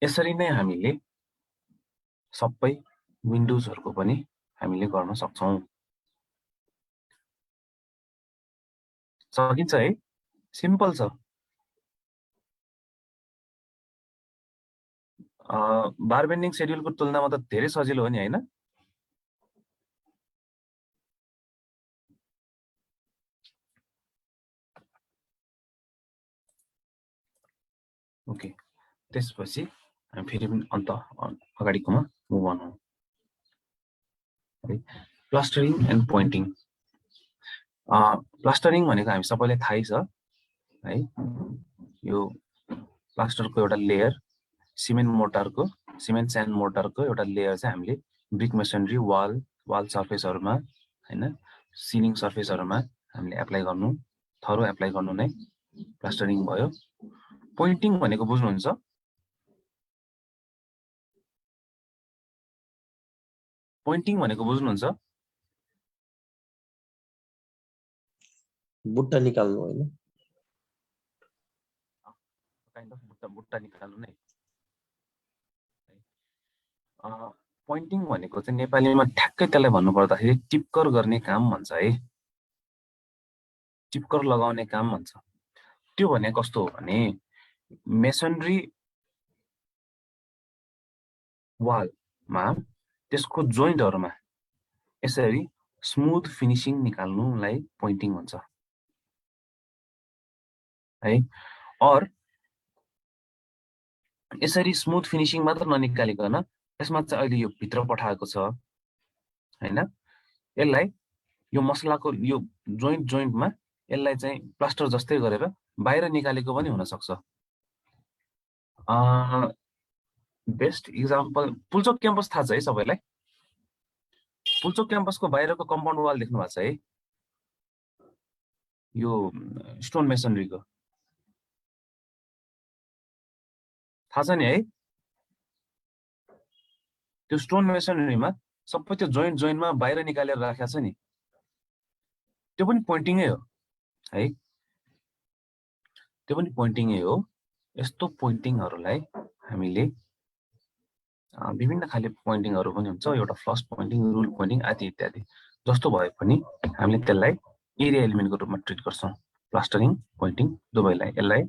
यसरी नै हामीले सबै विन्डोजहरुको पनि हामीले गर्न सक्छौं। सकिन्छ है, सिम्पल छ। बार बेन्डिङ शेड्युलको तुलनामा त धेरै सजिलो हो नि हैन? ओके, त्यसपछि हामी फेरि पनि अन्त अगाडिकोमा मुभ अन हौं। Clustering and pointing. क्लस्टरिङ भनेको हामी सबैलाई थाहै छ है। यो प्लास्टरको एउटा लेयर, सिमेन्ट स्यान्ड मोर्टारको एउटा लेयर चाहिँ हामीले ब्रिक मेसनरी वाल सर्फेसहरुमा हैन, सिलिङ सर्फेसहरुमा हामीले एप्लाई गर्नु, थरो एप्लाई गर्नु नै प्लास्टरिङ भयो। पोइन्टिङ भनेको बुझ्नुहुन्छ? पोइन्टिङ भनेको बुझ्नुहुन्छ? बुट्टा निकाल्नु हैन? काइन्ड अफ बुट्टा निकाल्नु नै। पोइन्टिङ भनेको चाहिँ नेपालीमा ठ्याक्कै त्यसलाई भन्नु पर्दाखेरि टिपकर गर्ने काम भन्छ है। टिपकर लगाउने काम भन्छ। त्यो भने कस्तो हो भने मेसनरी वालमा त्यसको जोइन्टहरुमा यसरी स्मुथ फिनिशिङ निकाल्नुलाई पोइन्टिङ भन्छ है। और यसरी स्मुथ फिनिशिङ मात्र ननिकालिकन यसमा चाहिँ अहिले यो भित्र पठाएको छ हैन, यसलाई यो मसलाको यो जोइन्टमा यसलाई चाहिँ प्लास्टर जस्तै गरेर बाहिर निकालेको पनि हुन सक्छ। बेस्ट एक्जाम्पल पुल्चोक क्याम्पस थाहा छ है सबैलाई? पुल्चोक क्याम्पसको बाहिरको कम्पाउन्ड वाल देख्नु भएको छ है? यो स्टोन मेसनरीको थाहा छ नि है? त्यो स्टोन मेसनरीमा सबै त्यो जोइन्टमा बाहिर निकालेर राखेको छ नि, त्यो पनि पोइन्टिङै हो है। त्यो पनि पोइन्टिङै हो। यस्तो पोइन्टिङहरुलाई हामीले विभिन्न खाले पोइन्टिङहरु पनि हुन्छ, एउटा फ्लस पोइन्टिङ, रुल पोइन्टिङ आदि इत्यादि। जस्तो भए पनि हामीले त्यसलाई एरिया एलिमेन्टको रूपमा ट्रिट गर्छौं। प्लास्टरिङ, पोइन्टिङ दुवैलाई, यसलाई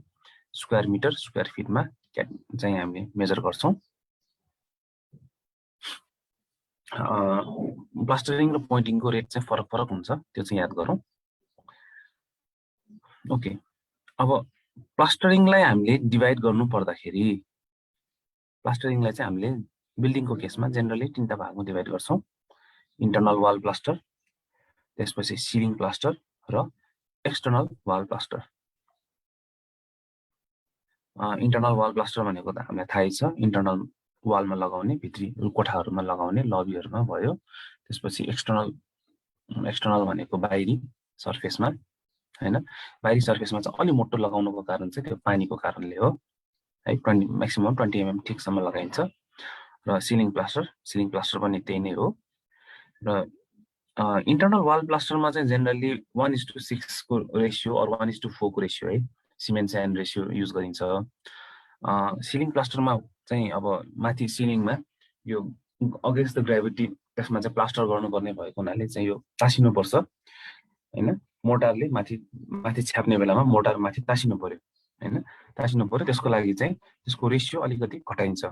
स्क्वायर मिटर, स्क्वायर फिटमा चाहिँ हामीले मेजर गर्छौं। प्लास्टरिङ र पोइन्टिङको रेट चाहिँ फरक हुन्छ, त्यो चाहिँ याद गरौँ। ओके, अब प्लास्टरिङलाई हामीले डिभाइड गर्नु पर्दाखेरि प्लास्टरिङलाई चाहिँ हामीले बिल्डिङको केसमा जेनरली तीनटा भागमा डिभाइड गर्छौं। इन्टरनल वाल प्लास्टर, त्यसपछि सिलिङ प्लास्टर र external wall plaster. Internal wall plaster भनेको त हामीलाई थाहै छ, इन्टरनल वालमा लगाउने, भित्री कोठाहरुमा लगाउने, लबीहरुमा भयो। त्यसपछि एक्सटर्नल भनेको बाहिरी सर्फेसमा हैन। बाहिरी सर्फेसमा चाहिँ अलि मोटो लगाउनुको कारण चाहिँ त्यो पानीको कारणले हो है। म्याक्सिमम 20 mm ठिकसम्म लगाइन्छ। र सिलिङ प्लास्टर पनि त्यही नै हो। र इन्टरनल वाल प्लास्टरमा चाहिँ जेनरली 1:6 को रेशियो अर 1:4 को रेशियो है, सिमेन्ट स्यान्ड रेशियो युज गरिन्छ। सिलिङ प्लास्टरमा चाहिँ अब माथि सिलिङमा यो अगेन्स्ट द ग्राभिटी त्यसमा चाहिँ प्लास्टर गर्नुपर्ने भएको हुनाले चाहिँ यो तासिनु पर्छ हैन। मोटारले माथि छ्याप्ने बेलामा मोटार माथि तासिनु पर्यो हैन, तासिनु पर्यो। त्यसको लागि चाहिँ त्यसको रेशियो अलिकति घटाइन्छ,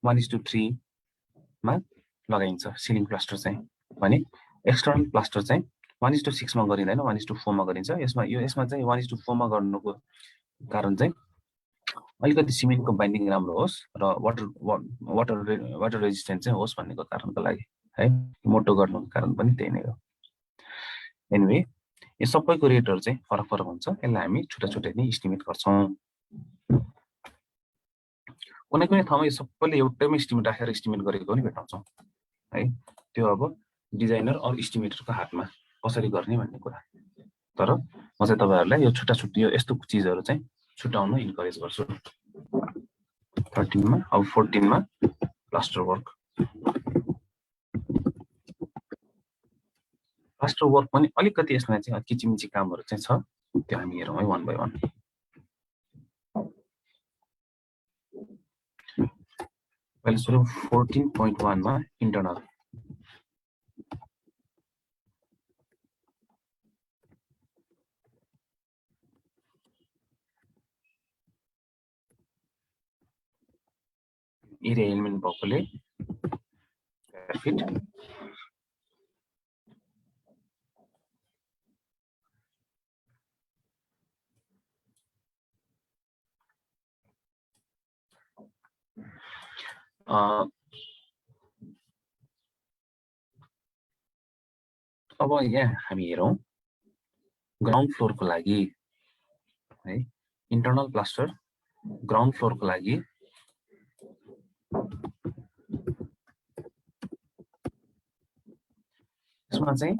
1:3 मा लगाइन्छ सिलिङ प्लास्टर चाहिँ। भने एक्सटर्नल प्लास्टर चाहिँ 1:6 मा गरिँदैन, 1:4 मा गरिन्छ। यसमा चाहिँ 1:4 मा गर्नुको कारण चाहिँ अलिकति सिमेन्टको बाइन्डिङ राम्रो होस् र वाटर रेजिस्टेन्ट चाहिँ होस् भन्नेको कारणको लागि है। मोटो गर्नुको कारण पनि त्यही नै हो। एनीवे, यो सबैको रेटहरु चाहिँ फरक हुन्छ। यसलाई हामी छुट्टै नै एस्टिमेट गर्छौं। कुनै ठाउँमा यो सबैले एउटैमा एस्टिमेट राखेर एस्टिमेट गरेको पनि भेटाउँछौं है। त्यो अब डिजाइनर अर एस्टिमेटरको हातमा कसरी गर्ने भन्ने कुरा। तर म चाहिँ तपाईहरुलाई यो छुट्टा यो यस्तो चीजहरु चाहिँ छुटाउन इन्करेज गर्छु। 13 मा अब 14 मा प्लास्टर वर्क। प्लास्टर वर्क पनि अलिकति यसमा चाहिँ किचिमिची कामहरु चाहिँ छ, त्यो हामी हेरौँ है 1 by 1। पहिले सुरु 14.1 मा इन्टरनल एरिया एलिमेन्ट भएकोले फिट अब यहाँ हामी हेरौं ग्राउन्ड फ्लोरको लागि है इन्टरनल प्लास्टर ग्राउन्ड फ्लोरको लागि यसमा चाहिँ